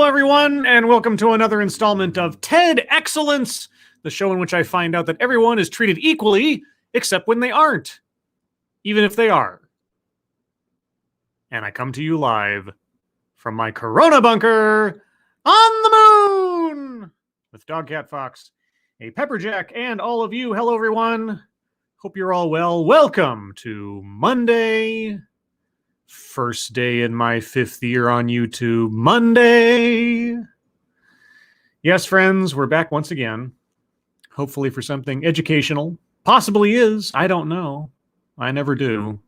everyone, and welcome to another installment of TEDXcellence, the show in which I find out that everyone is treated equally, except when they aren't, even if they are. And I come to you live from my Corona bunker on the moon with Dogcat Fox, a Pepperjack, and all of you. Hello, everyone. Hope you're all well. Welcome to Monday. First day in my 5th year on YouTube. Monday. Yes, friends, we're back once again. Hopefully for something educational. Possibly is. I don't know. I never do.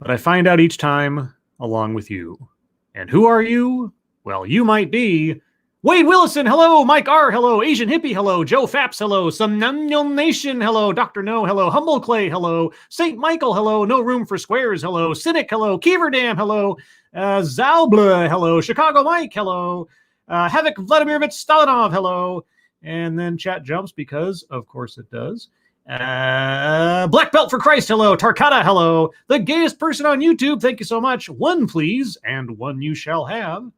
But I find out each time along with you. And who are you? Well, you might be Wade Willison, hello. Mike R, hello. Asian Hippie, hello. Joe Faps, hello. Somnamnul Nation, hello. Dr. No, hello. Humble Clay, hello. St. Michael, hello. No Room for Squares, hello. Cynic, hello. Keeverdam, hello. Zalbla, hello. Chicago Mike, hello. Havoc Vladimirovich Stalinov, hello. And then chat jumps because, of course, it does. Black Belt for Christ, hello. Tarkata, hello. The gayest person on YouTube, thank you so much. One, please, and one you shall have.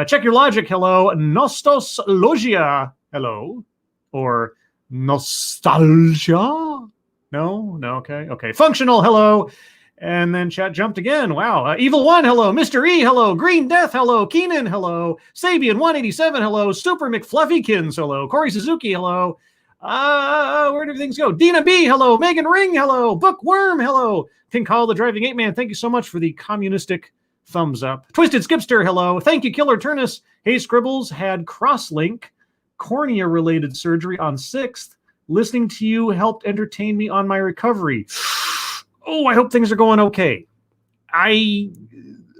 Check your logic, hello. Nostos Logia, hello. Or nostalgia? No, okay. Functional, hello. And then chat jumped again. Wow. Evil One, hello. Mr. E, hello. Green Death, hello. Keenan, hello. Sabian 187, hello. Super McFluffykins, hello. Corey Suzuki, hello. Where did things go? Dina B, hello. Megan Ring, hello. Bookworm, hello. Pink Hall, the Driving Ape Man, thank you so much for the communistic thumbs up. Twisted Skipster, hello. Thank you, Killer Turnus. Hey, Scribbles, had crosslink cornea-related surgery on 6th. Listening to you helped entertain me on my recovery. Oh, I hope things are going okay. I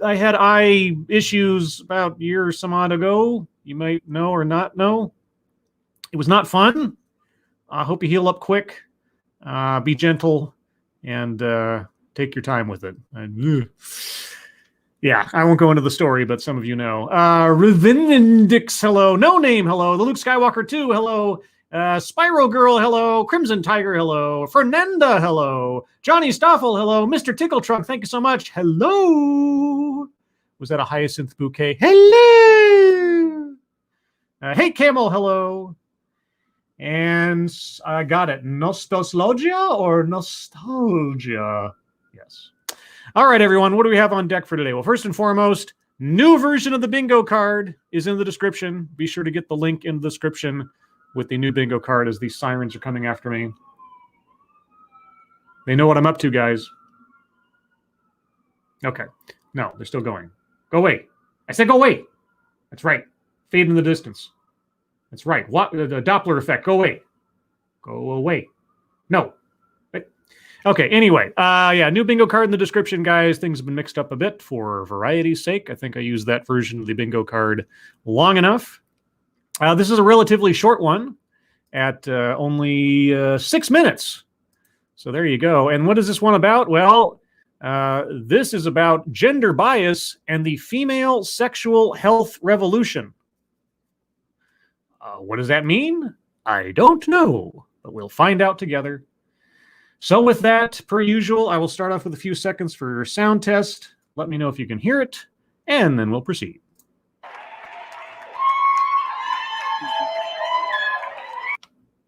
had eye issues about a year or some odd ago. You might know or not know. It was not fun. I hope you heal up quick. Be gentle and take your time with it. Yeah, I won't go into the story, but some of you know. Revinindix, hello. No Name, hello. The Luke Skywalker 2, hello. Spyro Girl, hello. Crimson Tiger, hello. Fernanda, hello. Johnny Stoffel, hello. Mr. Tickle Trunk, thank you so much. Hello. Was that a hyacinth bouquet? Hello. Hey, Camel, hello. And I got it. Nostalgia or nostalgia? Yes. All right, everyone, what do we have on deck for today? Well, first and foremost, new version of the bingo card is in the description. Be sure to get the link in the description with the new bingo card as these sirens are coming after me. They know what I'm up to, guys. Okay. No, they're still going. Go away. I said go away. That's right. Fade in the distance. That's right. What the Doppler effect. Go away. Go away. No. Okay, anyway, yeah, new bingo card in the description, guys. Things have been mixed up a bit for variety's sake. I think I used that version of the bingo card long enough. This is a relatively short one at only 6 minutes. So there you go. And what is this one about? Well, this is about gender bias and the female sexual health revolution. What does that mean? I don't know, but we'll find out together. So with that, per usual, I will start off with a few seconds for your sound test. Let me know if you can hear it, and then we'll proceed.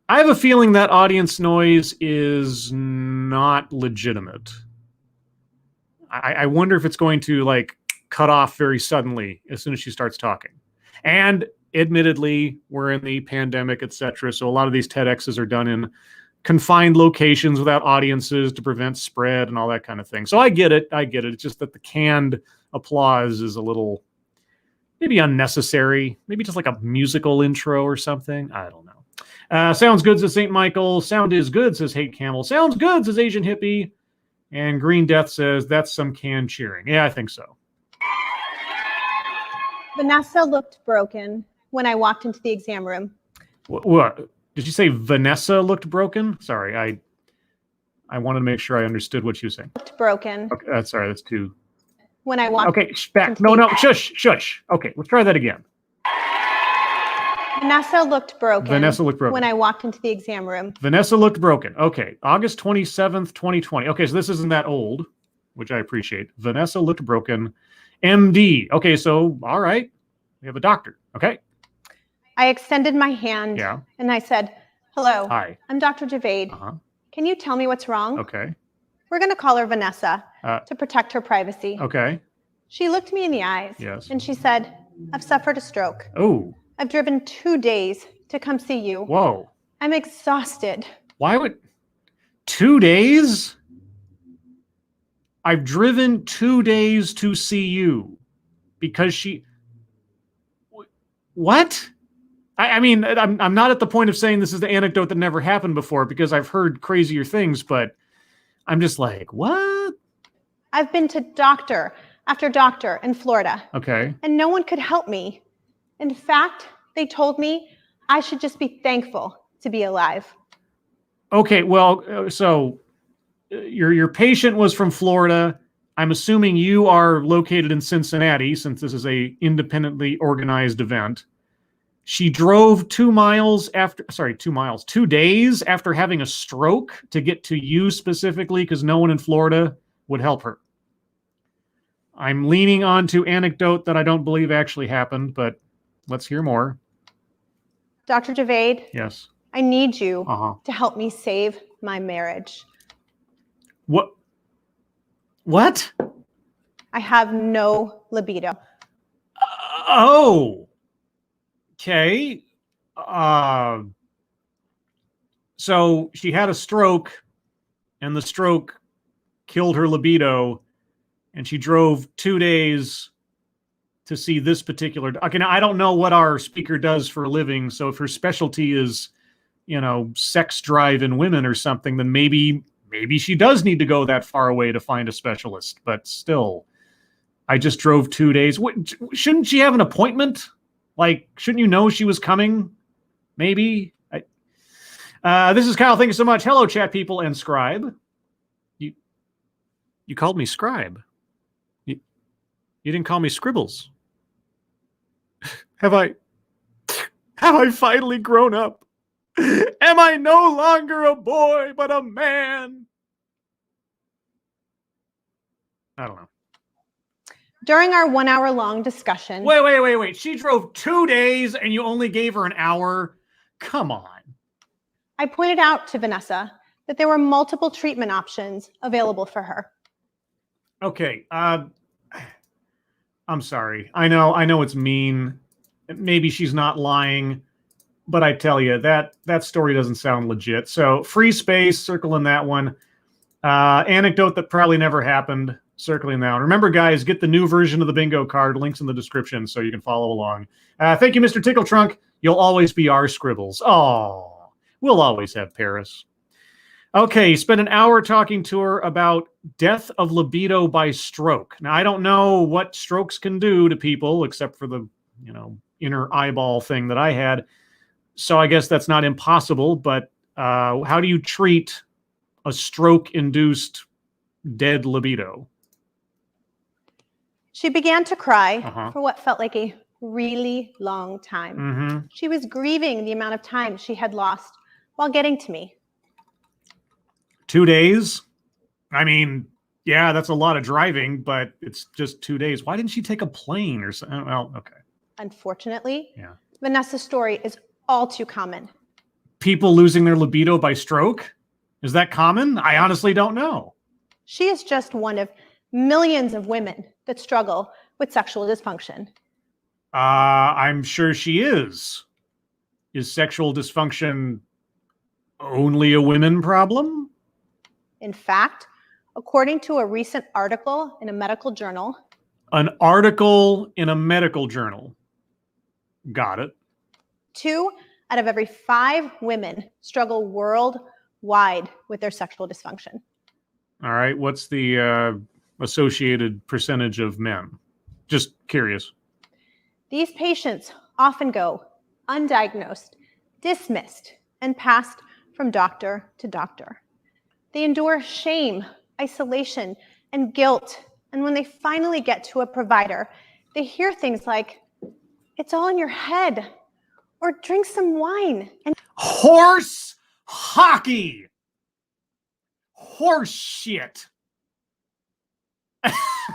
I have a feeling that audience noise is not legitimate. I wonder if it's going to, like, cut off very suddenly as soon as she starts talking. And admittedly, we're in the pandemic, etc., so a lot of these TEDx's are done in confined locations without audiences to prevent spread and all that kind of thing. So I get it. It's just that the canned applause is a little maybe unnecessary. Maybe just like a musical intro or something. I don't know. Sounds good, says St. Michael. Sound is good, says Hate Camel. Sounds good, says Asian Hippie. And Green Death says that's some canned cheering. Yeah, I think so. Vanessa looked broken when I walked into the exam room. What? Did you say Vanessa looked broken? Sorry, I wanted to make sure I understood what you were saying. Looked broken. Okay, sorry, that's too. When I walked. Okay, back. No, shush. Okay, let's try that again. Vanessa looked broken. Vanessa looked broken. When I walked into the exam room. Vanessa looked broken. Okay, August 27th, 2020. Okay, so this isn't that old, which I appreciate. Vanessa looked broken. MD. Okay, so, all right. We have a doctor. Okay. I extended my hand Yeah. and I said, "Hello, Hi. I'm Dr. Javaid. Uh-huh. Can you tell me what's wrong?" Okay. We're going to call her Vanessa Uh, to protect her privacy. okay. She looked me in the eyes Yes. and she said, "I've suffered a stroke. Oh. I've driven 2 days to come see you. Whoa. I'm exhausted." Why would 2 days? I've driven 2 days to see you because she. What? I mean, I'm not at the point of saying this is the anecdote that never happened before because I've heard crazier things, but I'm just like, what? I've been to doctor after doctor in Florida, Okay. and no one could help me. In fact, they told me I should just be thankful to be alive. Okay. Well, so your patient was from Florida. I'm assuming you are located in Cincinnati since this is a independently organized event. She drove 2 days after having a stroke to get to you specifically because no one in Florida would help her. I'm leaning on to anecdote that I don't believe actually happened, but let's hear more. Dr. Javaid, Yes. I need you Uh-huh. to help me save my marriage. What? What? I have no libido. Oh. Okay. So she had a stroke, and the stroke killed her libido, and she drove 2 days to see this particular. Okay, now I don't know what our speaker does for a living, so if her specialty is, sex drive in women or something, then maybe she does need to go that far away to find a specialist. But still, I just drove 2 days. Shouldn't she have an appointment? Like, shouldn't you know she was coming? Maybe. This is Kyle. Thank you so much. Hello, chat people and Scribe. You called me Scribe. You didn't call me Scribbles. Have I finally grown up? Am I no longer a boy, but a man? I don't know. During our 1-hour-long discussion. Wait. She drove 2 days and you only gave her an hour? Come on. I pointed out to Vanessa that there were multiple treatment options available for her. Okay. I'm sorry. I know it's mean. Maybe she's not lying, but I tell you, that story doesn't sound legit. So free space, circling that one. Anecdote that probably never happened, circling that one. Remember, guys, get the new version of the bingo card. Links in the description so you can follow along. Thank you, Mr. Tickle Trunk. You'll always be our Scribbles. Oh, we'll always have Paris. Okay, spent an hour talking to her about death of libido by stroke. Now, I don't know what strokes can do to people except for the, inner eyeball thing that I had. So I guess that's not impossible, but how do you treat a stroke-induced dead libido? She began to cry for what felt like a really long time. Mm-hmm. She was grieving the amount of time she had lost while getting to me. 2 days? I mean, yeah, that's a lot of driving, but it's just 2 days. Why didn't she take a plane or something? Well, okay. Unfortunately, Yeah. Vanessa's story is all too common. People losing their libido by stroke? Is that common? I honestly don't know. She is just one of millions of women that struggle with sexual dysfunction. I'm sure she is. Is sexual dysfunction only a women problem? In fact, according to a recent article in a medical journal. An article in a medical journal. Got it. 2 out of every 5 women struggle worldwide with their sexual dysfunction. All right. What's the associated percentage of men? Just curious. These patients often go undiagnosed, dismissed, and passed from doctor to doctor. They endure shame, isolation, and guilt. And when they finally get to a provider, they hear things like, "It's all in your head," or "Drink some wine." And horse hockey. Horse shit.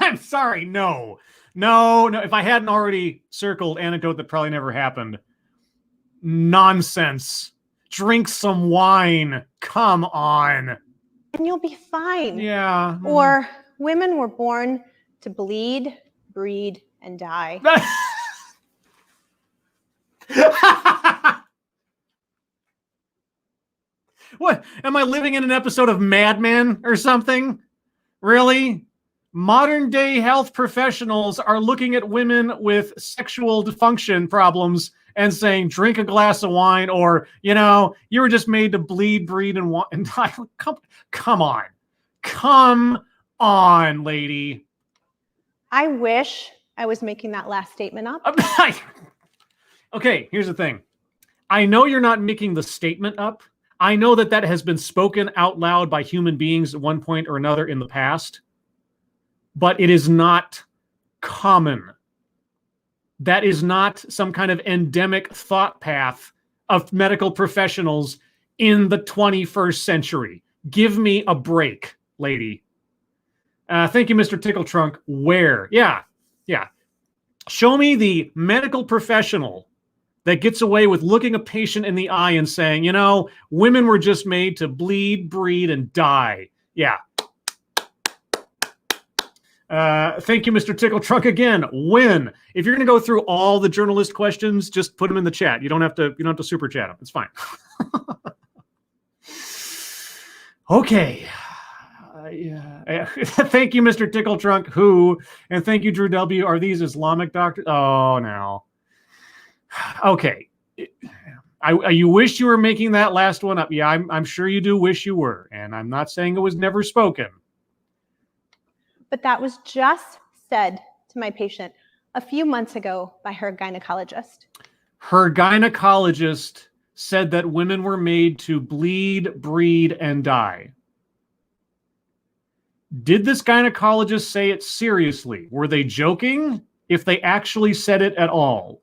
I'm sorry. No. No. If I hadn't already circled anecdote that probably never happened. Nonsense. Drink some wine. Come on. And you'll be fine. Yeah. Or women were born to bleed, breed, and die. What? Am I living in an episode of Mad Men or something? Really? Modern day health professionals are looking at women with sexual dysfunction problems and saying, drink a glass of wine, or, you were just made to bleed, breed, and die. Come on. Come on, lady. I wish I was making that last statement up. Okay, here's the thing. I know you're not making the statement up. I know that has been spoken out loud by human beings at one point or another in the past, but it is not common. That is not some kind of endemic thought path of medical professionals in the 21st century. Give me a break, lady. Thank you, Mr. Tickle Trunk. Where? Yeah. Show me the medical professional that gets away with looking a patient in the eye and saying, women were just made to bleed, breed, and die. Yeah. Thank you, Mr. Tickle Trunk again. When? If you're going to go through all the journalist questions, just put them in the chat. You don't have to super chat them. It's fine. Okay. Thank you, Mr. Tickle Trunk. Who? And thank you, Drew W. Are these Islamic doctors? Oh, no. Okay. You wish you were making that last one up. Yeah, I'm sure you do wish you were. And I'm not saying it was never spoken. But that was just said to my patient a few months ago by her gynecologist. Her gynecologist said that women were made to bleed, breed, and die. Did this gynecologist say it seriously? Were they joking? If they actually said it at all?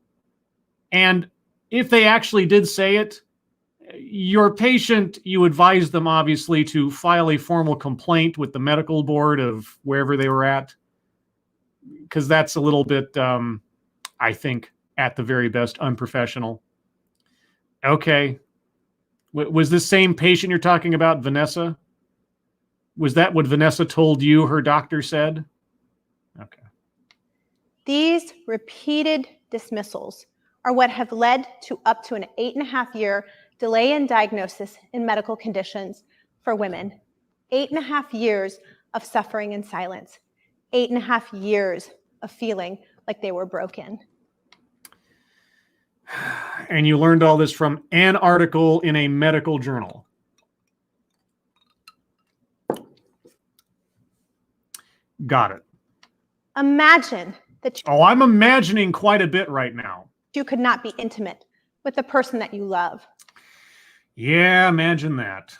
And if they actually did say it, your patient, you advised them obviously to file a formal complaint with the medical board of wherever they were at, because that's a little bit, I think, at the very best, unprofessional. Okay. Was this same patient you're talking about, Vanessa? Was that what Vanessa told you her doctor said? Okay. These repeated dismissals are what have led to up to an 8.5-year delay in diagnosis in medical conditions for women. 8.5 years of suffering in silence. 8.5 years of feeling like they were broken. And you learned all this from an article in a medical journal. Got it. Imagine that I'm imagining quite a bit right now. You could not be intimate with the person that you love. Yeah, imagine that.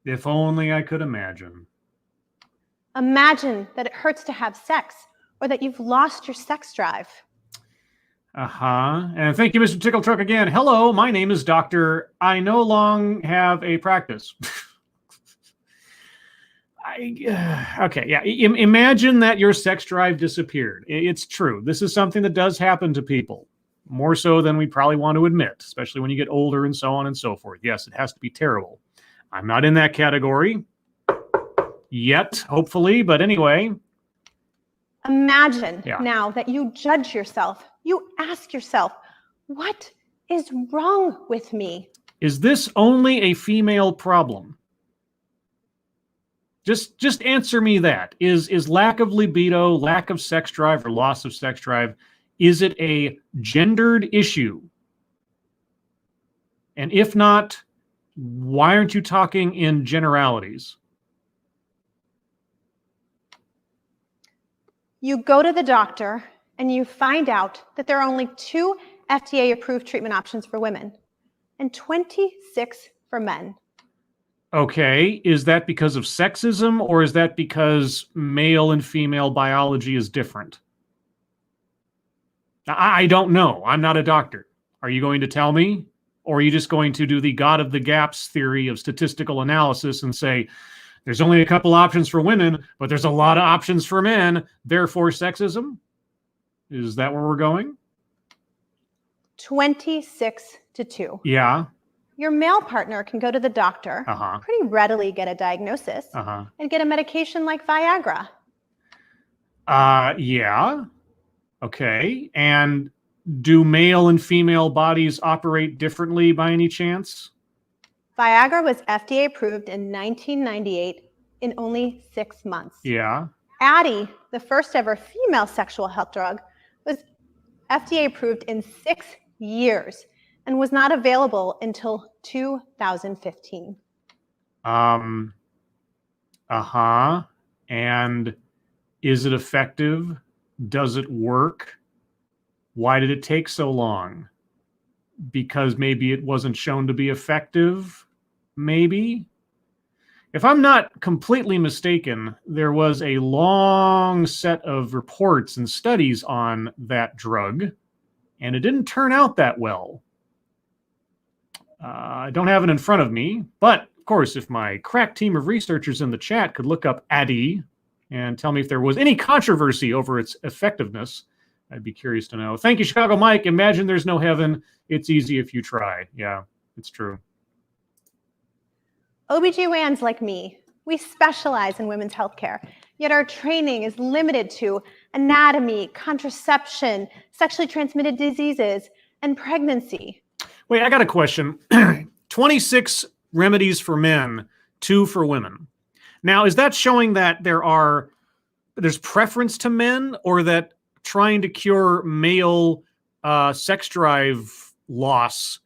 If only I could imagine. Imagine that it hurts to have sex or that you've lost your sex drive. And thank you, Mr. Tickle Truck again. Hello, my name is Doctor. I no longer have a practice. Okay, yeah. Imagine that your sex drive disappeared. It's true. This is something that does happen to people. More so than we probably want to admit, especially when you get older and so on and so forth. Yes, it has to be terrible. I'm not in that category yet, hopefully, but anyway. Imagine now that you judge yourself. You ask yourself, what is wrong with me? Is this only a female problem? Just answer me that. Is lack of libido, lack of sex drive, or loss of sex drive, is it a gendered issue? And if not, why aren't you talking in generalities? You go to the doctor and you find out that there are only 2 FDA-approved treatment options for women and 26 for men. Okay, is that because of sexism, or is that because male and female biology is different? I don't know. I'm not a doctor. Are you going to tell me? Or are you just going to do the God of the gaps theory of statistical analysis and say, there's only a couple options for women, but there's a lot of options for men, therefore sexism? Is that where we're going? 26-2. Yeah. Your male partner can go to the doctor, Uh-huh. pretty readily get a diagnosis, Uh-huh. and get a medication like Viagra. Yeah. Okay. And do male and female bodies operate differently by any chance? Viagra was FDA approved in 1998 in only 6 months. Yeah. Addie, the first ever female sexual health drug, was FDA approved in 6 years and was not available until 2015. Uh-huh. And is it effective? Does it work? Why did it take so long? Because maybe it wasn't shown to be effective? Maybe? If I'm not completely mistaken, there was a long set of reports and studies on that drug, and it didn't turn out that well. I don't have it in front of me, but of course, if my crack team of researchers in the chat could look up ADDI and tell me if there was any controversy over its effectiveness, I'd be curious to know. Thank you, Chicago Mike. Imagine there's no heaven. It's easy if you try. Yeah, it's true. OBGYNs like me, we specialize in women's healthcare, yet our training is limited to anatomy, contraception, sexually transmitted diseases, and pregnancy. Wait, I got a question. 26 remedies for men, 2 for women. Now, is that showing that there's preference to men, or that trying to cure male sex drive loss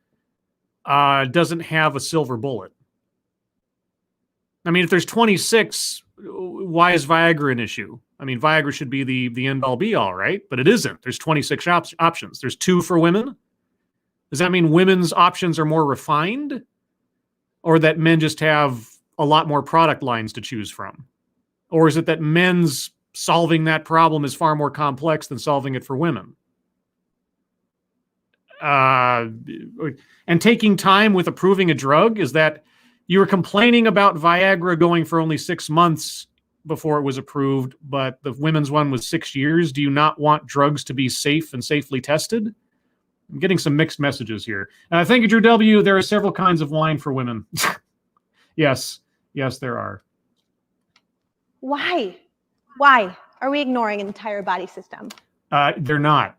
doesn't have a silver bullet? I mean, if there's 26, why is Viagra an issue? I mean, Viagra should be the end-all be-all, right? But it isn't. There's 26 options. There's 2 for women. Does that mean women's options are more refined? Or that men just have a lot more product lines to choose from? Or is it that men's solving that problem is far more complex than solving it for women? And taking time with approving a drug, is that you were complaining about Viagra going for only 6 months before it was approved, but the women's one was 6 years? Do you not want drugs to be safe and safely tested? I'm getting some mixed messages here. Thank you, Drew W. There are several kinds of wine for women. Yes, there are. Why? Why are we ignoring an entire body system? They're not.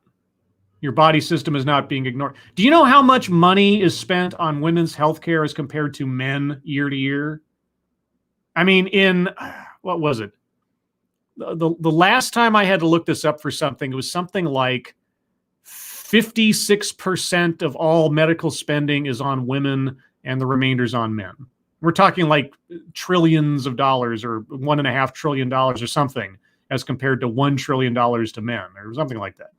Your body system is not being ignored. Do you know how much money is spent on women's healthcare as compared to men year to year? I mean, what was it? The last time I had to look this up for something, it was something like 56% of all medical spending is on women and the remainder's on men. We're talking like trillions of dollars, or $1.5 trillion or something, as compared to $1 trillion to men, or something like that.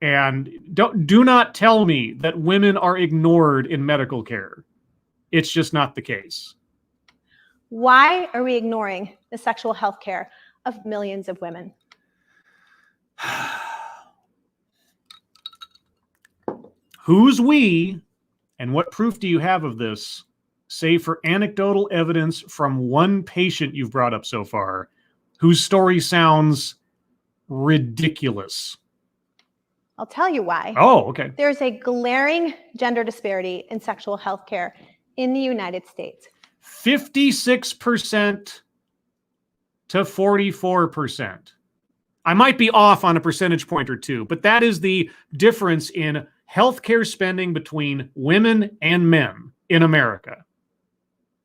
And do not tell me that women are ignored in medical care. It's just not the case. Why are we ignoring the sexual health care of millions of women? Who's we, and what proof do you have of this, save for anecdotal evidence from one patient you've brought up so far, whose story sounds ridiculous? I'll tell you why. Oh, okay. There's a glaring gender disparity in sexual health care in the United States. 56% to 44%. I might be off on a percentage point or two, but that is the difference in healthcare spending between women and men in America.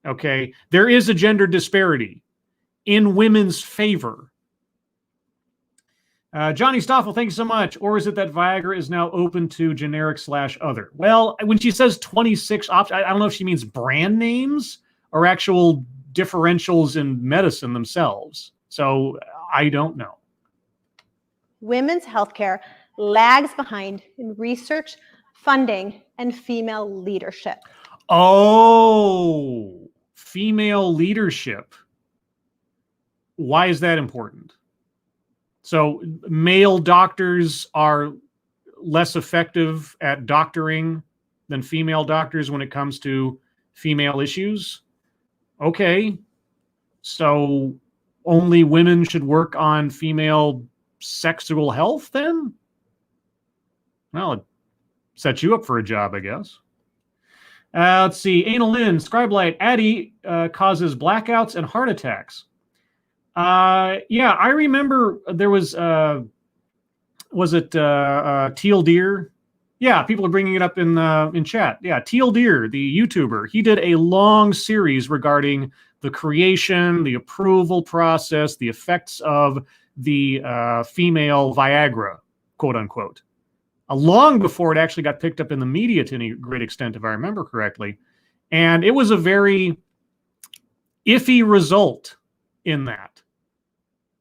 Okay? There is a gender disparity in women's favor. Johnny Stoffel, thank you so much. Or is it that Viagra is now open to generic/other? Well, when she says 26 options, I don't know if she means brand names or actual differentials in medicine themselves. So I don't know. Women's healthcare lags behind in research, funding, and female leadership. Oh, female leadership. Why is that important? So male doctors are less effective at doctoring than female doctors when it comes to female issues. Okay. So only women should work on female sexual health then? Well, it sets you up for a job, I guess. Let's see. Anal Lynn, Scribe Light, Addie causes blackouts and heart attacks. Yeah, I remember there was it Teal Deer? Yeah, people are bringing it up in chat. Yeah, Teal Deer, the YouTuber, he did a long series regarding the creation, the approval process, the effects of the female Viagra, quote unquote. Long before it actually got picked up in the media to any great extent, if I remember correctly. And it was a very iffy result in that.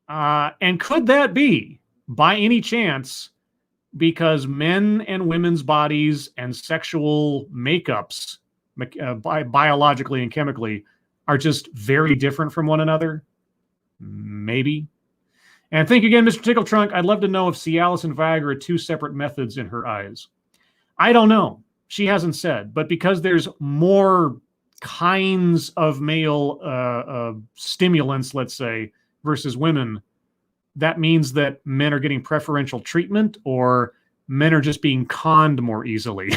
And could that be, by any chance, because men and women's bodies and sexual makeups, biologically and chemically, are just very different from one another? Maybe. And thank you again, Mr. Tickle Trunk. I'd love to know if Cialis and Viagra are two separate methods in her eyes. I don't know. She hasn't said. But because there's more kinds of male stimulants, let's say, versus women, that means that men are getting preferential treatment, or men are just being conned more easily.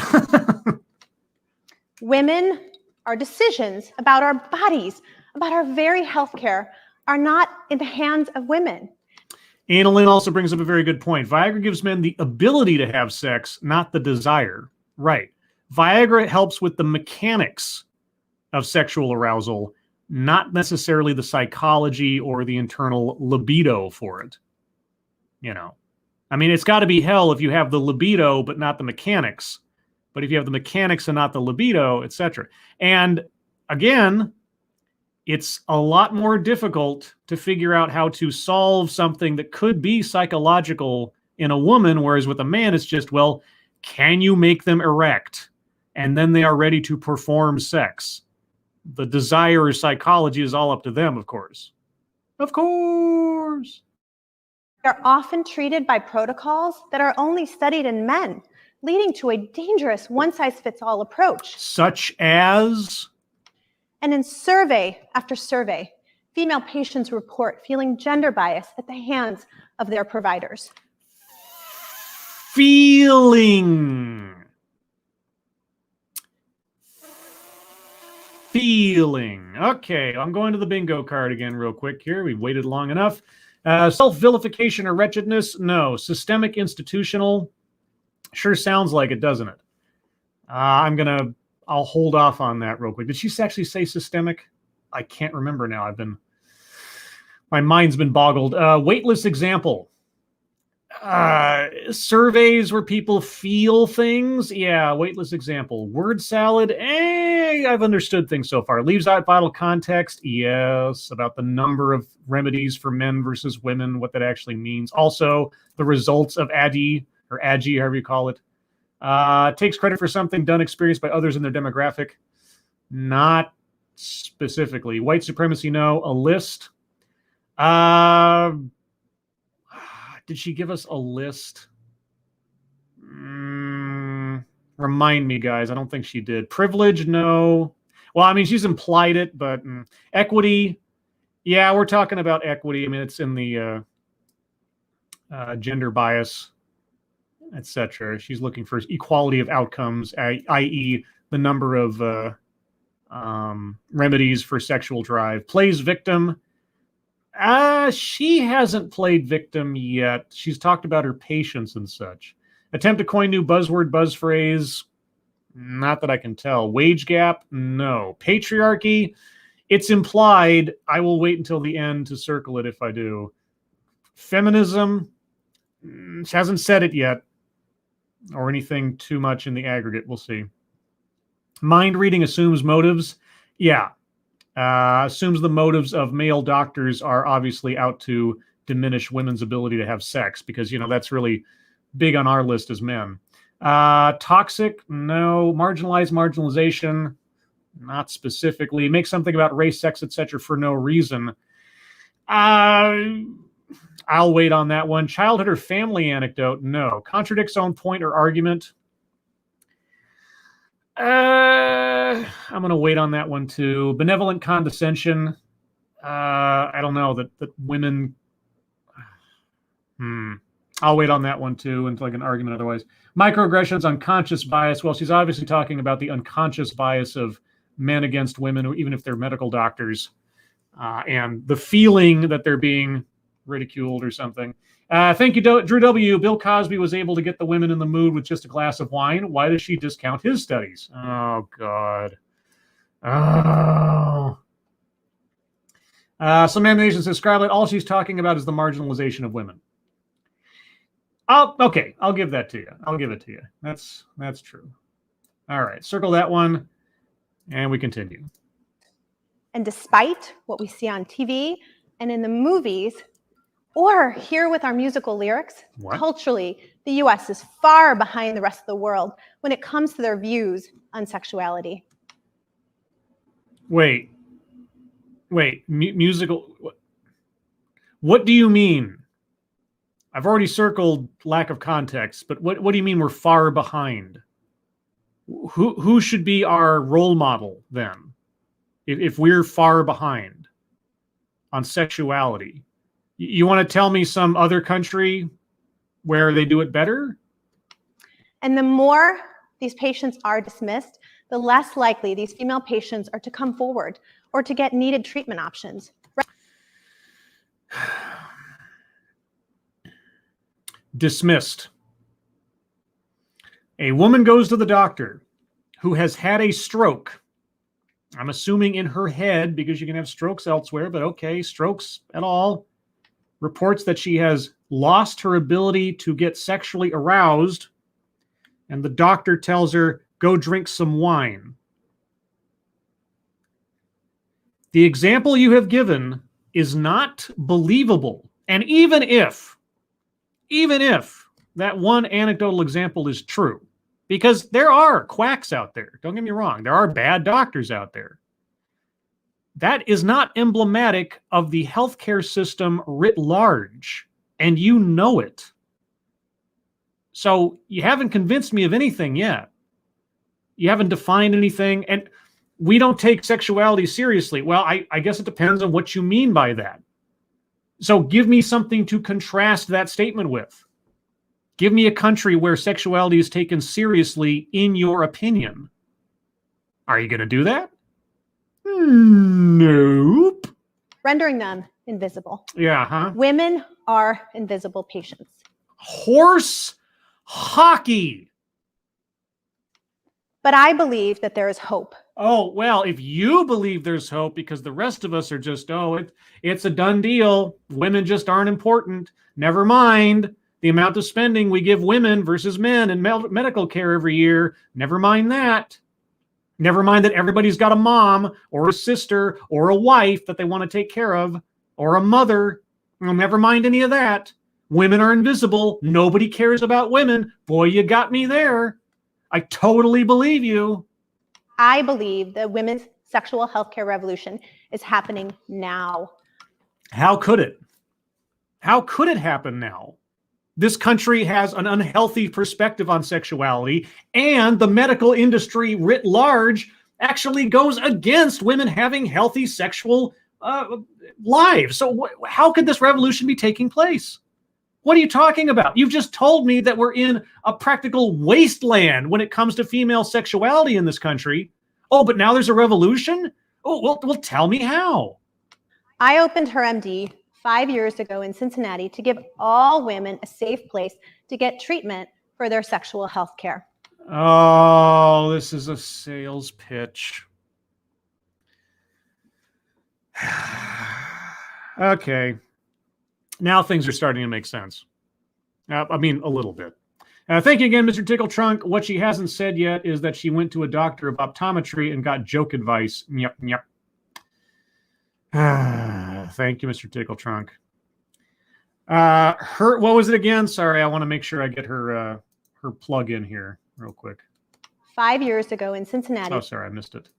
Women, our decisions about our bodies, about our very healthcare, are not in the hands of women. Annalyn also brings up a very good point. Viagra gives men the ability to have sex, not the desire. Right. Viagra helps with the mechanics of sexual arousal, not necessarily the psychology or the internal libido for it. You know, I mean, it's got to be hell if you have the libido but not the mechanics. But if you have the mechanics and not the libido, etc. And again, it's a lot more difficult to figure out how to solve something that could be psychological in a woman, whereas with a man, it's just, well, can you make them erect? And then they are ready to perform sex. The desire or psychology is all up to them, of course. Of course. They're often treated by protocols that are only studied in men, leading to a dangerous one-size-fits-all approach. Such as? And in survey after survey, female patients report feeling gender bias at the hands of their providers. Feeling. Okay, I'm going to the bingo card again real quick here. We've waited long enough. Self-vilification or wretchedness? No. Systemic institutional? Sure sounds like it, doesn't it? I'll hold off on that real quick. Did she actually say systemic? I can't remember now. My mind's been boggled. Weightless example. Surveys where people feel things. Yeah, weightless example. Word salad. I've understood things so far. Leaves out vital context. Yes, about the number of remedies for men versus women, what that actually means. Also, the results of ADI or AGI, however you call it. Takes credit for something done, experienced by others in their demographic. Not specifically. White supremacy, no. A list. Did she give us a list? Remind me, guys. I don't think she did. Privilege, no. Well, I mean, she's implied it, but equity. Yeah, we're talking about equity. I mean, it's in the gender bias, etc. She's looking for equality of outcomes, i.e., the number of remedies for sexual drive. Plays victim. She hasn't played victim yet. She's talked about her patients and such. Attempt to coin new buzzword, buzz phrase. Not that I can tell. Wage gap? No. Patriarchy? It's implied. I will wait until the end to circle it if I do. Feminism? She hasn't said it yet. Or anything too much in the aggregate. We'll see. Mind reading assumes motives. Yeah. Assumes the motives of male doctors are obviously out to diminish women's ability to have sex because, you know, that's really big on our list as men. Toxic? No. Marginalized? Marginalization? Not specifically. Make something about race, sex, etc. for no reason. I'll wait on that one. Childhood or family anecdote? No. Contradicts own point or argument? I'm going to wait on that one too. Benevolent condescension. I don't know that women. I'll wait on that one too until I can argument otherwise. Microaggressions, unconscious bias. Well, she's obviously talking about the unconscious bias of men against women, even if they're medical doctors, and the feeling that they're being ridiculed or something. Thank you, Drew W. Bill Cosby was able to get the women in the mood with just a glass of wine. Why does she discount his studies? Oh, God. Oh. Some animation says, Scarlett, all she's talking about is the marginalization of women. Okay, I'll give that to you. I'll give it to you. That's true. All right, circle that one, and we continue. And despite what we see on TV and in the movies, or here with our musical lyrics, culturally, the US is far behind the rest of the world when it comes to their views on sexuality. Wait, musical, what do you mean? I've already circled lack of context, but what do you mean we're far behind? Who should be our role model then? If we're far behind on sexuality, you want to tell me some other country where they do it better? And the more these patients are dismissed, the less likely these female patients are to come forward or to get needed treatment options. Dismissed. A woman goes to the doctor who has had a stroke. I'm assuming in her head, because you can have strokes elsewhere, but okay, strokes at all. Reports that she has lost her ability to get sexually aroused, and the doctor tells her, go drink some wine. The example you have given is not believable. And even if that one anecdotal example is true, because there are quacks out there, don't get me wrong, there are bad doctors out there, that is not emblematic of the healthcare system writ large, and you know it. So you haven't convinced me of anything yet. You haven't defined anything, and we don't take sexuality seriously. Well, I guess it depends on what you mean by that. So give me something to contrast that statement with. Give me a country where sexuality is taken seriously in your opinion. Are you going to do that? Nope. Rendering them invisible. Yeah, huh? Women are invisible patients. Horse hockey. But I believe that there is hope. Oh, well, if you believe there's hope, because the rest of us are just, it's a done deal. Women just aren't important. Never mind the amount of spending we give women versus men in medical care every year. Never mind that. Never mind that everybody's got a mom or a sister or a wife that they want to take care of, or a mother. Never mind any of that. Women are invisible. Nobody cares about women. Boy, you got me there. I totally believe you. I believe the women's sexual healthcare revolution is happening now. How could it? How could it happen now? This country has an unhealthy perspective on sexuality, and the medical industry writ large actually goes against women having healthy sexual lives. So how could this revolution be taking place? What are you talking about? You've just told me that we're in a practical wasteland when it comes to female sexuality in this country. Oh, but now there's a revolution? Oh, well, tell me how. I opened Her MD 5 years ago in Cincinnati to give all women a safe place to get treatment for their sexual health care. Oh, this is a sales pitch. Okay. Now things are starting to make sense. I mean, a little bit. Thank you again, Mr. Tickle Trunk. What she hasn't said yet is that she went to a doctor of optometry and got joke advice. Yep. Thank you, Mr. Tickle Trunk. What was it again? Sorry, I want to make sure I get her plug in here real quick. 5 years ago in Cincinnati. Oh, sorry, I missed it.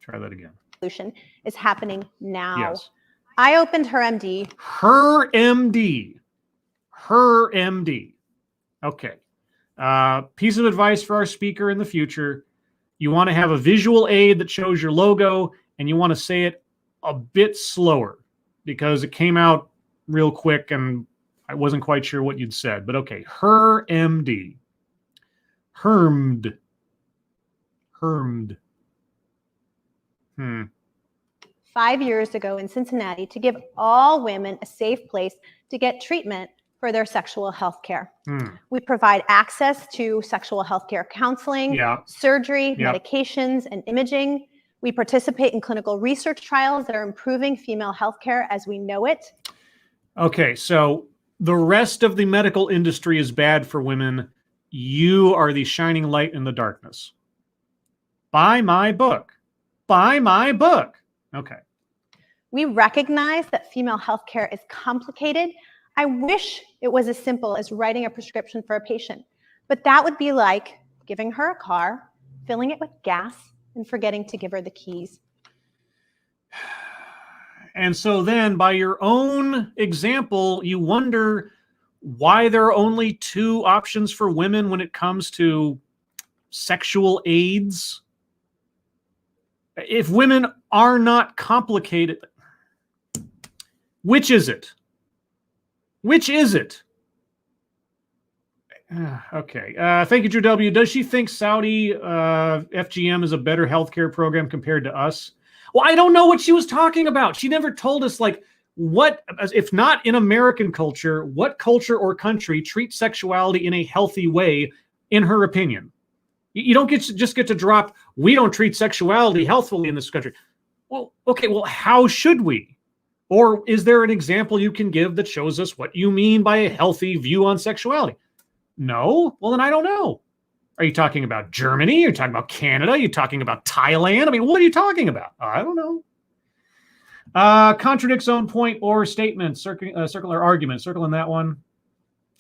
Try that again. Revolution is happening now. Yes. I opened Her MD. Her MD. Okay. Piece of advice for our speaker in the future. You want to have a visual aid that shows your logo, and you want to say it a bit slower because it came out real quick and I wasn't quite sure what you'd said, but okay. Her MD. Hermed. 5 years ago in Cincinnati to give all women a safe place to get treatment for their sexual health care. We provide access to sexual health care counseling, surgery, medications, and imaging. We participate in clinical research trials that are improving female health care as we know it. Okay, so the rest of the medical industry is bad for women. You are the shining light in the darkness. Buy my book. Buy my book. Okay. We recognize that female healthcare is complicated. I wish it was as simple as writing a prescription for a patient, but that would be like giving her a car, filling it with gas, and forgetting to give her the keys. And so then, by your own example, you wonder why there are only 2 options for women when it comes to sexual aids. If women are not complicated, which is it? Which is it? Okay. Thank you, Drew W. Does she think Saudi FGM is a better healthcare program compared to us? Well, I don't know what she was talking about. She never told us, like, what, if not in American culture, what culture or country treats sexuality in a healthy way, in her opinion. You don't just get to drop, we don't treat sexuality healthfully in this country. Well, okay, well, how should we? Or is there an example you can give that shows us what you mean by a healthy view on sexuality? No? Well, then I don't know. Are you talking about Germany? Are you talking about Canada? Are you talking about Thailand? I mean, what are you talking about? I don't know. Contradicts own point or statement, circular argument, circling that one.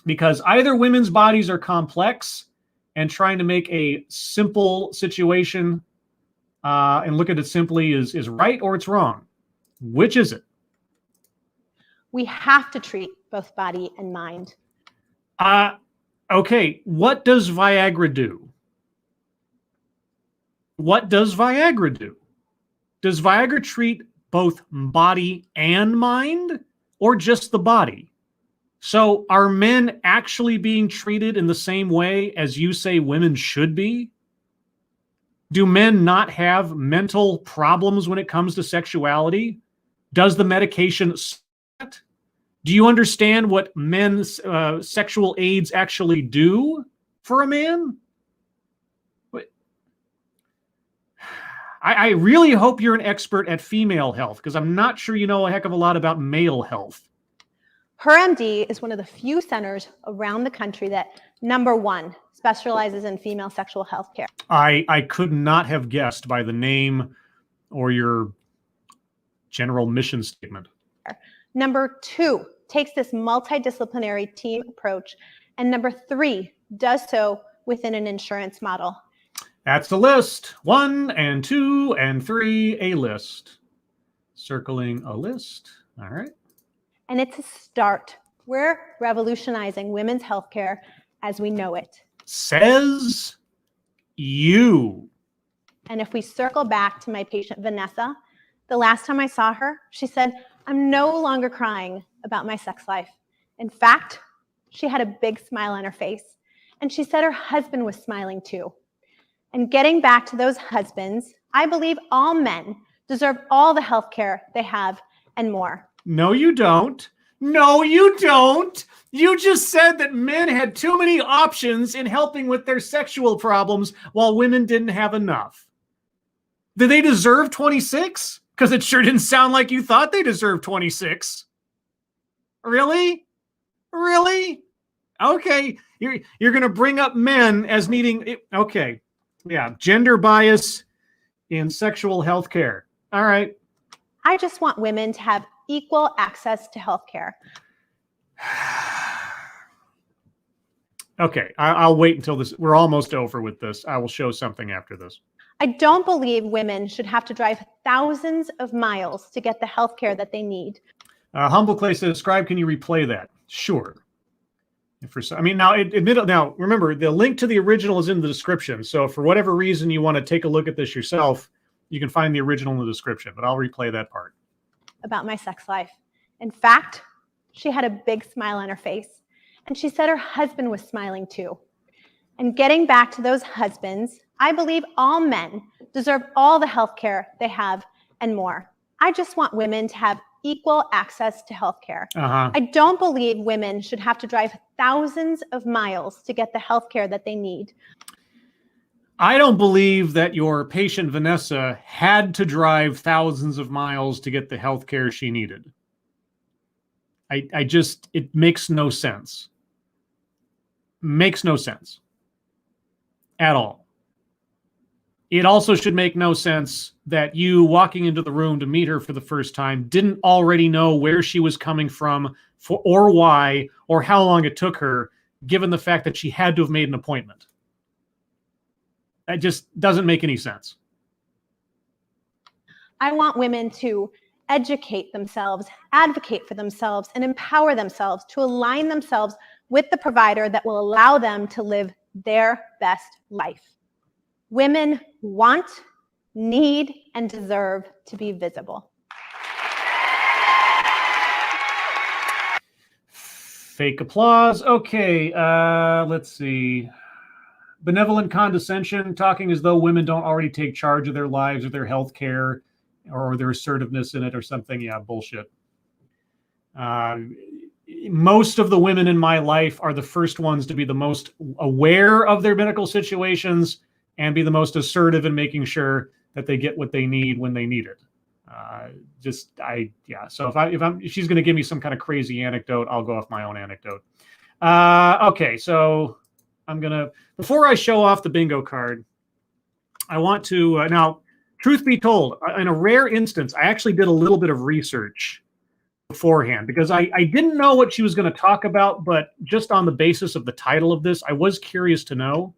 Because either women's bodies are complex and trying to make a simple situation and look at it simply is right, or it's wrong. Which is it? We have to treat both body and mind. Okay, what does Viagra do? What does Viagra do? Does Viagra treat both body and mind, or just the body? So are men actually being treated in the same way as you say women should be? Do men not have mental problems when it comes to sexuality? Does the medication that? Do you understand what men's sexual aids actually do for a man? I really hope you're an expert at female health, because I'm not sure you know a heck of a lot about male health. HerMD is one of the few centers around the country that, number 1, specializes in female sexual health care. I could not have guessed by the name or your general mission statement. Number 2, takes this multidisciplinary team approach. And number 3, does so within an insurance model. That's the list. 1 and 2 and 3, a list. Circling a list. All right. And it's a start. We're revolutionizing women's healthcare as we know it. Says you. And if we circle back to my patient, Vanessa, the last time I saw her, she said, I'm no longer crying about my sex life. In fact, she had a big smile on her face. And she said her husband was smiling too. And getting back to those husbands, I believe all men deserve all the health care they have and more. No, you don't. No, you don't. You just said that men had too many options in helping with their sexual problems while women didn't have enough. Do they deserve 26? Because it sure didn't sound like you thought they deserved 26. Really? Really? Okay. You're going to bring up men as needing... Okay. Yeah. Gender bias in sexual health care. All right. I just want women to have equal access to health care. Okay. I'll wait until this. We're almost over with this. I will show something after this. I don't believe women should have to drive thousands of miles to get the health care that they need. Humble Clay says, Scribe, can you replay that? Sure. Now, remember, the link to the original is in the description. So for whatever reason you want to take a look at this yourself, you can find the original in the description, but I'll replay that part. About my sex life. In fact, She had a big smile on her face, and she said her husband was smiling too. And getting back to those husbands, I believe all men deserve all the health care they have and more. I just want women to have equal access to health care. I don't believe women should have to drive thousands of miles to get the health care that they need. I don't believe that your patient Vanessa had to drive thousands of miles to get the health care she needed. It makes no sense. Makes no sense at all. It also should make no sense that you walking into the room to meet her for the first time didn't already know where she was coming from or why or how long it took her, given the fact that she had to have made an appointment. That just doesn't make any sense. I want women to educate themselves, advocate for themselves, and empower themselves to align themselves with the provider that will allow them to live their best life. Women want, need, and deserve to be visible. Fake applause. Okay, let's see. Benevolent condescension, talking as though women don't already take charge of their lives or their health care or their assertiveness in it or something. Yeah, bullshit. Most of the women in my life are the first ones to be the most aware of their medical situations and be the most assertive in making sure that they get what they need when they need it. So if she's going to give me some kind of crazy anecdote, I'll go off my own anecdote. Okay, so I'm going to, before I show off the bingo card, I want to, now, truth be told, in a rare instance, I actually did a little bit of research beforehand because I didn't know what she was going to talk about, but just on the basis of the title of this, I was curious to know.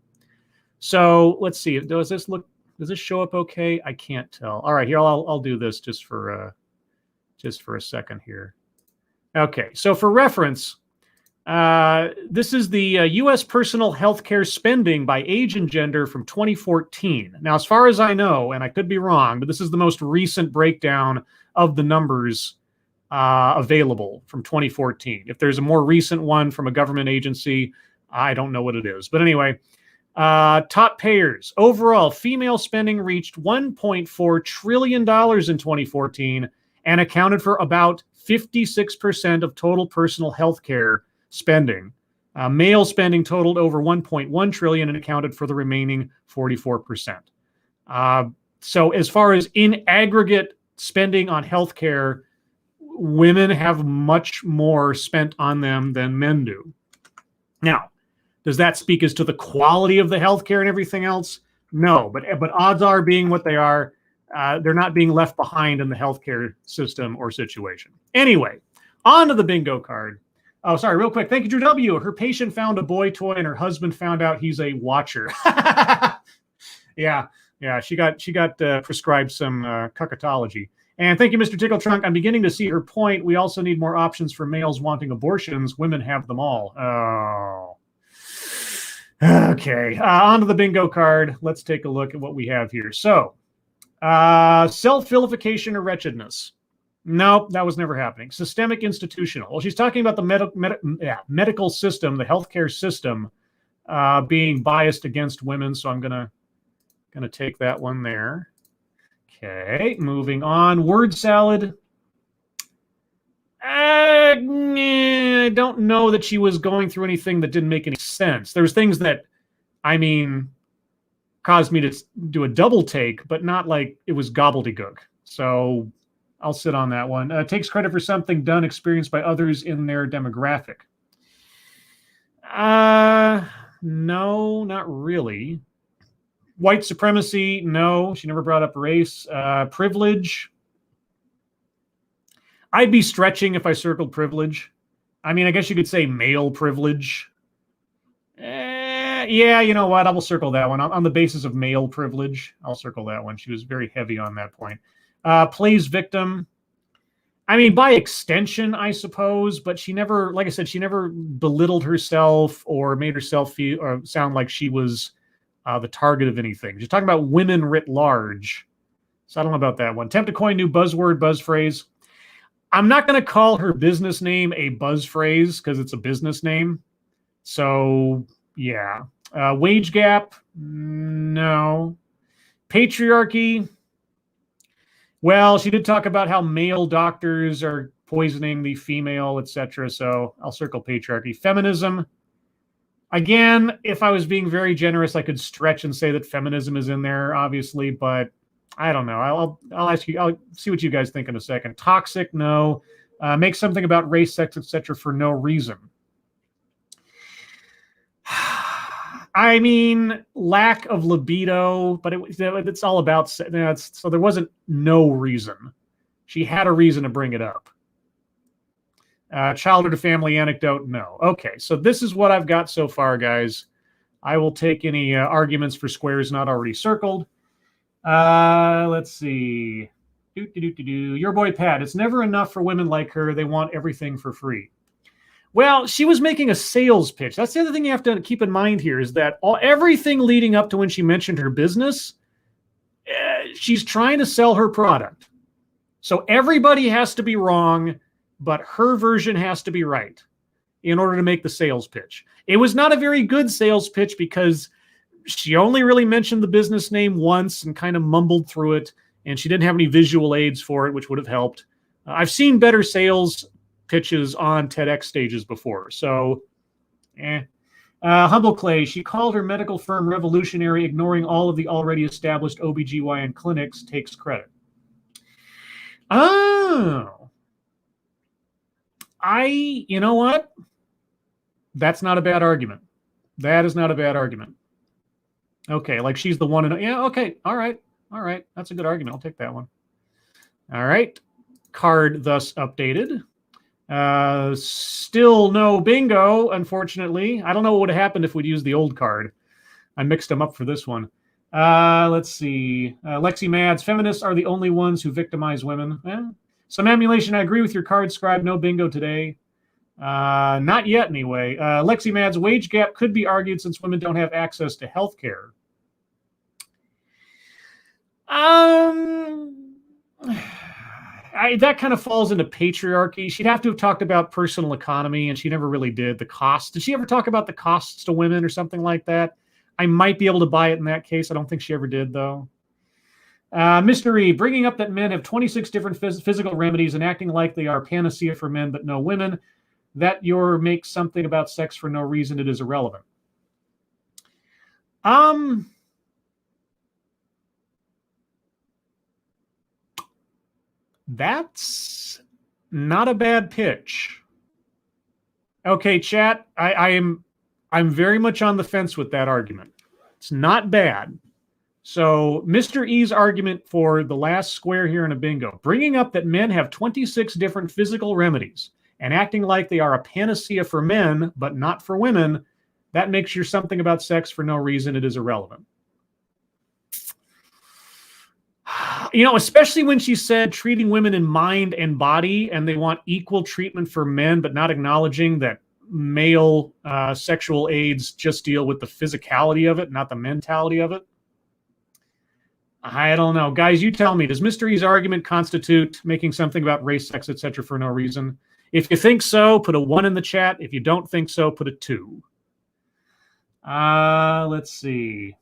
So let's see, does this show up okay? I can't tell. All right, here, I'll do this just for a second here. Okay, so for reference, this is the U.S. personal health care spending by age and gender from 2014. Now, as far as I know, and I could be wrong, but this is the most recent breakdown of the numbers available from 2014. If there's a more recent one from a government agency, I don't know what it is. But anyway, top payers. Overall, female spending reached $1.4 trillion in 2014 and accounted for about 56% of total personal health care spending. Male spending totaled over 1.1 trillion and accounted for the remaining 44%. So as far as in aggregate spending on healthcare, women have much more spent on them than men do. Now, does that speak as to the quality of the healthcare and everything else? No, but odds are, being what they are, they're not being left behind in the healthcare system or situation. Anyway, on to the bingo card. Oh, sorry, real quick. Thank you, Drew W. Her patient found a boy toy and her husband found out he's a watcher. Yeah, she got prescribed some cuckoldology. And thank you, Mr. Tickle Trunk. I'm beginning to see her point. We also need more options for males wanting abortions. Women have them all. Oh. Okay, on to the bingo card. Let's take a look at what we have here. So, self-vilification or wretchedness. No, that was never happening. Systemic institutional. Well, she's talking about the medical system, the healthcare system, being biased against women. So I'm gonna take that one there. Okay, moving on. Word salad. I don't know that she was going through anything that didn't make any sense. There's things that, I mean, caused me to do a double take, but not like it was gobbledygook. So I'll sit on that one. Takes credit for something done, experienced by others in their demographic. No, not really. White supremacy, no. She never brought up race. Privilege. I'd be stretching if I circled privilege. I mean, I guess you could say male privilege. Yeah, you know what? I will circle that one. On the basis of male privilege, I'll circle that one. She was very heavy on that point. Plays victim. I mean, by extension, I suppose, but she never, like I said, she never belittled herself or made herself feel or sound like she was the target of anything. She's talking about women writ large. So I don't know about that one. Attempt to coin new buzzword, buzz phrase. I'm not going to call her business name a buzz phrase because it's a business name. So, yeah. Wage gap? No. Patriarchy? Well, she did talk about how male doctors are poisoning the female, etc. So I'll circle patriarchy. Feminism? Again, if I was being very generous, I could stretch and say that feminism is in there, obviously, but I don't know. I'll ask you. I'll see what you guys think in a second. Toxic? No. Make something about race, sex, etc. for no reason. I mean, lack of libido, but it's all about. So there wasn't no reason. She had a reason to bring it up. Childhood or family anecdote? No. Okay, so this is what I've got so far, guys. I will take any arguments for squares not already circled. Let's see. Your boy Pat. It's never enough for women like her. They want everything for free. Well, she was making a sales pitch. That's the other thing you have to keep in mind here is that everything leading up to when she mentioned her business, she's trying to sell her product. So everybody has to be wrong, but her version has to be right in order to make the sales pitch. It was not a very good sales pitch because she only really mentioned the business name once and kind of mumbled through it, and she didn't have any visual aids for it, which would have helped. I've seen better sales pitches on TEDx stages before, so Humble Clay, she called her medical firm revolutionary, ignoring all of the already established OBGYN clinics, takes credit. Oh. You know what? That's not a bad argument. That is not a bad argument. Okay, like she's the one. Yeah, okay. All right. That's a good argument. I'll take that one. All right. Card thus updated. Still no bingo, unfortunately. I don't know what would have happened if we'd used the old card. I mixed them up for this one. Let's see. Lexi Mads, feminists are the only ones who victimize women. Some emulation. I agree with your card, Scribe. No bingo today. Not yet, anyway. Lexi Mads, wage gap could be argued since women don't have access to health care. That kind of falls into patriarchy. She'd have to have talked about personal economy, and she never really did. The costs. Did she ever talk about the costs to women or something like that? I might be able to buy it in that case. I don't think she ever did, though. Mr. E, bringing up that men have 26 different physical remedies and acting like they are panacea for men but no women, that makes something about sex for no reason, it is irrelevant. That's not a bad pitch. Okay, chat, I'm very much on the fence with that argument. It's not bad. So Mr. E's argument for the last square here in a bingo, bringing up that men have 26 different physical remedies and acting like they are a panacea for men, but not for women, that makes your something about sex for no reason, it is irrelevant. You know, especially when she said treating women in mind and body, and they want equal treatment for men, but not acknowledging that male sexual aids just deal with the physicality of it, not the mentality of it. I don't know. Guys, you tell me, does Mr. E's argument constitute making something about race, sex, etc. for no reason? If you think so, put a 1 in the chat. If you don't think so, put a 2. Let's see.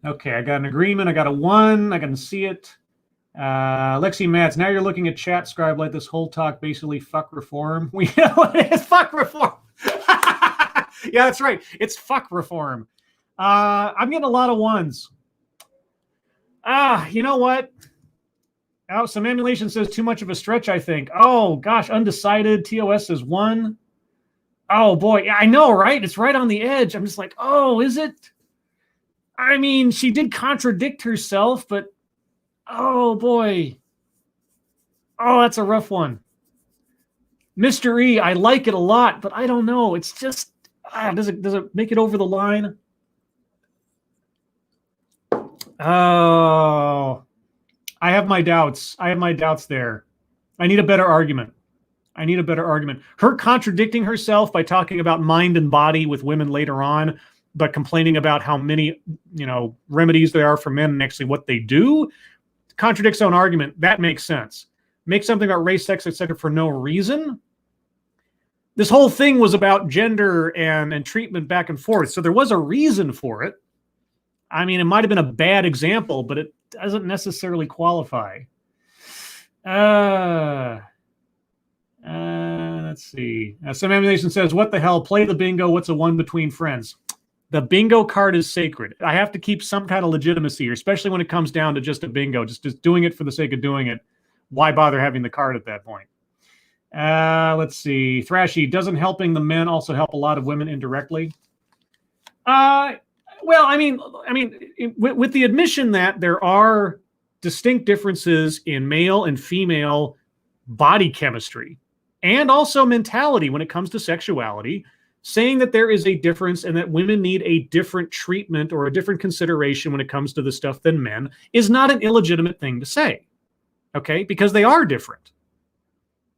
Okay, I got an agreement. I got a 1. I can see it. Lexi Mats, now you're looking at chat, Scribe, like this whole talk basically fuck reform. We know it is fuck reform. Yeah, that's right. It's fuck reform. I'm getting a lot of 1s. You know what? Oh, some emulation says too much of a stretch, I think. Oh, gosh, undecided. TOS says 1. Oh, boy. Yeah, I know, right? It's right on the edge. I'm just like, oh, is it? I mean, she did contradict herself, but oh, boy. Oh, that's a rough one. Mr. E, I like it a lot, but I don't know. It's just, does it make it over the line? Oh, I have my doubts. There. I need a better argument. Her contradicting herself by talking about mind and body with women later on, but complaining about how many, remedies there are for men and actually what they do contradicts own argument. That makes sense. Make something about race, sex, etc. for no reason. This whole thing was about gender and treatment back and forth. So there was a reason for it. I mean, it might have been a bad example, but it doesn't necessarily qualify. Let's see. Some animation says, what the hell? Play the bingo. What's a one between friends? The bingo card is sacred. I have to keep some kind of legitimacy here, especially when it comes down to just a bingo, just doing it for the sake of doing it. Why bother having the card at that point? Let's see. Thrashy, doesn't helping the men also help a lot of women indirectly? Well, I mean, with the admission that there are distinct differences in male and female body chemistry and also mentality when it comes to sexuality, saying that there is a difference and that women need a different treatment or a different consideration when it comes to this stuff than men is not an illegitimate thing to say, okay? Because they are different.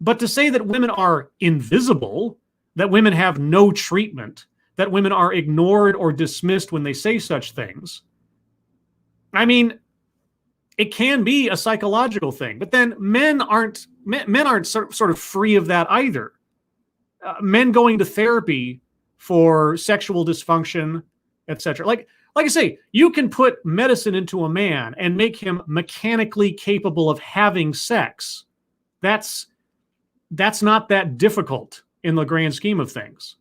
But to say that women are invisible, that women have no treatment, that women are ignored or dismissed when they say such things, I mean, it can be a psychological thing. But then men aren't sort of free of that either. Men going to therapy for sexual dysfunction, etc. Like I say, you can put medicine into a man and make him mechanically capable of having sex. That's not that difficult in the grand scheme of things.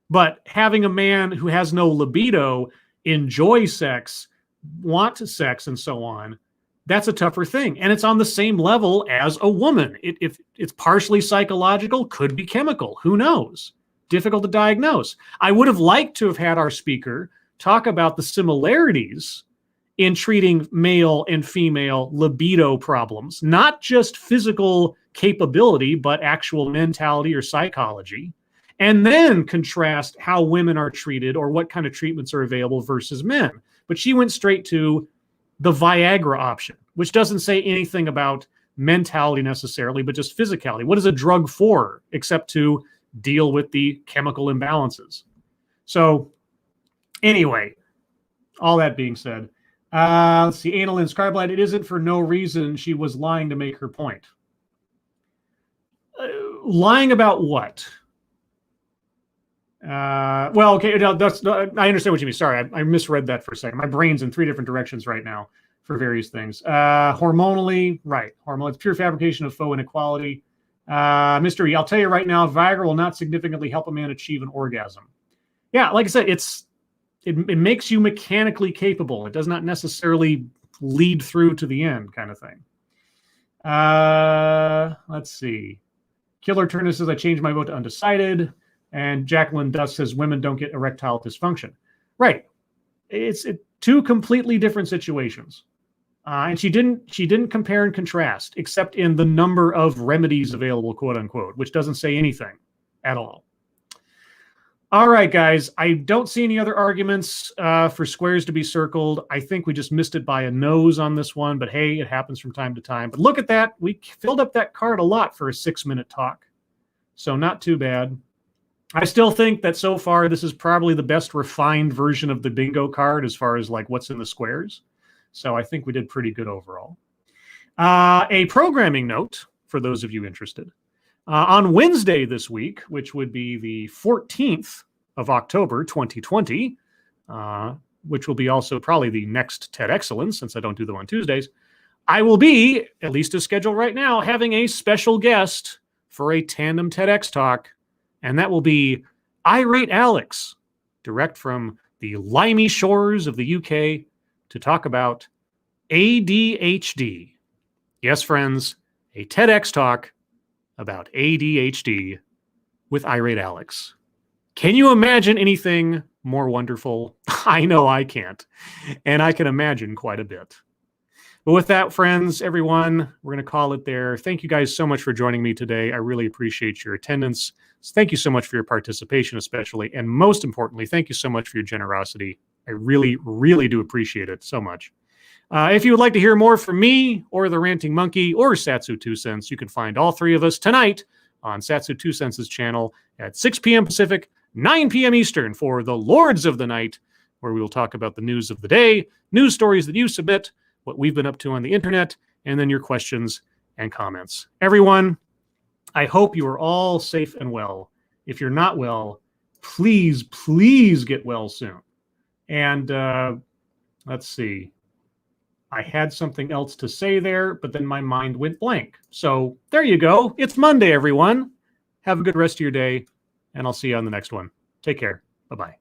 But having a man who has no libido enjoy sex, want sex, and so on, that's a tougher thing. And it's on the same level as a woman. If it's partially psychological, could be chemical. Who knows? Difficult to diagnose. I would have liked to have had our speaker talk about the similarities in treating male and female libido problems, not just physical capability, but actual mentality or psychology, and then contrast how women are treated or what kind of treatments are available versus men. But she went straight to the Viagra option, which doesn't say anything about mentality necessarily, but just physicality. What is a drug for except to deal with the chemical imbalances? So anyway, all that being said, let's see, Annalyn Scriblight, it isn't for no reason. She was lying to make her point. Lying about what? Well, okay, no, I understand what you mean. Sorry, I misread that for a second. My brain's in three different directions right now for various things. Hormonally, right. Hormonal, it's pure fabrication of faux inequality. Mr. E, I'll tell you right now, Viagra will not significantly help a man achieve an orgasm. Yeah, like I said, it makes you mechanically capable. It does not necessarily lead through to the end kind of thing. Let's see. Killer Turner says, I changed my vote to undecided. And Jacqueline Dusk says, women don't get erectile dysfunction. Right. It's two completely different situations. And she didn't compare and contrast, except in the number of remedies available, quote unquote, which doesn't say anything at all. All right, guys, I don't see any other arguments for squares to be circled. I think we just missed it by a nose on this one, but hey, it happens from time to time. But look at that. We filled up that card a lot for a 6-minute talk. So not too bad. I still think that so far, this is probably the best refined version of the bingo card as far as like what's in the squares. So I think we did pretty good overall. A programming note for those of you interested. On Wednesday this week, which would be the 14th of October, 2020, which will be also probably the next TEDXcellence, since I don't do them on Tuesdays, I will be, at least as scheduled right now, having a special guest for a tandem TEDx talk, and that will be Irate Alex, direct from the limey shores of the UK, to talk about ADHD. Yes, friends, a TEDx talk about ADHD with Irate Alex. Can you imagine anything more wonderful? I know I can't, and I can imagine quite a bit. But with that, friends, everyone, we're going to call it there. Thank you guys so much for joining me today. I really appreciate your attendance. Thank you so much for your participation, especially. And most importantly, thank you so much for your generosity. I really, really do appreciate it so much. If you would like to hear more from me or the Ranting Monkey or Satsu 2 Cents, you can find all three of us tonight on Satsu 2 Cents' channel at 6 p.m. Pacific, 9 p.m. Eastern for the Lords of the Night, where we will talk about the news of the day, news stories that you submit, what we've been up to on the internet, and then your questions and comments. Everyone, I hope you are all safe and well. If you're not well, please, please get well soon. And let's see. I had something else to say there, but then my mind went blank. So there you go. It's Monday, everyone. Have a good rest of your day, and I'll see you on the next one. Take care. Bye-bye.